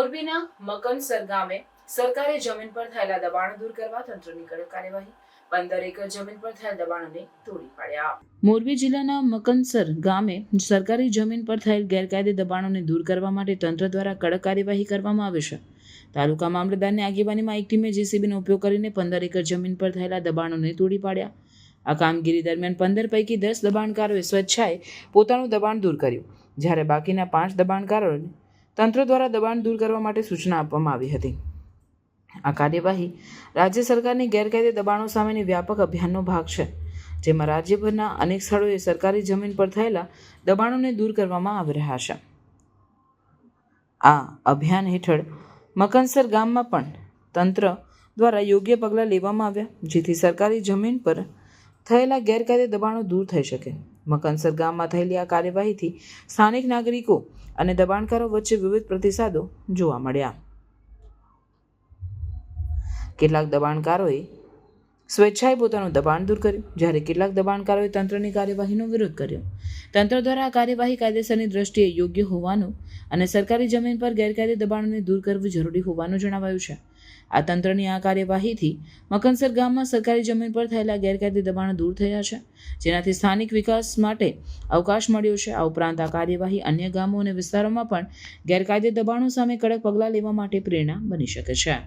મોરબીના મકનસર ગામે સરકારી જમીન પર થયેલા દબાણો દૂર કરવા તંત્રની કડક કાર્યવાહી, 15 એકર જમીન પર થયેલ દબાણોને તોડી પાડ્યા. મોરબી જિલ્લાના મકનસર ગામે સરકારી જમીન પર થયેલ ગેરકાયદે દબાણોને દૂર કરવા માટે તંત્ર દ્વારા કડક કાર્યવાહી કરવામાં આવી છે. તાલુકા મામલતદારની આગેવાનીમાં એક ટીમે જેસીબીનો ઉપયોગ કરીને 15 એકર જમીન પર થયેલા દબાણોને તોડી પાડ્યા. આ કામગીરી દરમિયાન 15 પૈકી 10 દબાણકારોએ સ્વેચ્છાએ પોતાનું દબાણ દૂર કર્યું, જ્યારે બાકીના 5 દબાણકારોને તંત્ર દ્વારા દબાણ દૂર કરવા માટે સૂચના આપવામાં આવી હતી. આ કાર્યવાહી રાજ્ય સરકારની ગેરકાયદે દબાણો સામેની વ્યાપક અભિયાનનો ભાગ છે, જેમાં રાજ્યભરના અનેક સ્થળોએ સરકારી જમીન પર થયેલા દબાણોને દૂર કરવામાં આવી રહ્યા છે. આ અભિયાન હેઠળ મકનસર ગામમાં પણ તંત્ર દ્વારા યોગ્ય પગલાં લેવામાં આવ્યા, જેથી સરકારી જમીન પર થયેલા ગેરકાયદે દબાણો દૂર થઈ શકે. મકનસર ગામમાં થયેલી આ કાર્યવાહીથી સ્થાનિક નાગરિકો અને દબાણકારો વચ્ચે વિવિધ પ્રતિસાદો જોવા મળ્યા. કેટલાક દબાણકારોએ સ્વેચ્છાએ પોતાનું દબાણ દૂર કર્યું, જ્યારે કેટલાક દબાણકારોએ તંત્રની કાર્યવાહીનો વિરોધ કર્યો. તંત્ર દ્વારા આ કાર્યવાહી કાયદેસરની દ્રષ્ટિએ યોગ્ય હોવાનું અને સરકારી જમીન પર ગેરકાયદે દબાણોને દૂર કરવું જરૂરી હોવાનું જણાવાયું છે. આ તંત્રની આ કાર્યવાહીથી મકનસર ગામમાં સરકારી જમીન પર થયેલા ગેરકાયદે દબાણો દૂર થયા છે, જેનાથી સ્થાનિક વિકાસ માટે અવકાશ મળ્યો છે. આ ઉપરાંત આ કાર્યવાહી અન્ય ગામો અને વિસ્તારોમાં પણ ગેરકાયદે દબાણો સામે કડક પગલાં લેવા માટે પ્રેરણા બની શકે છે.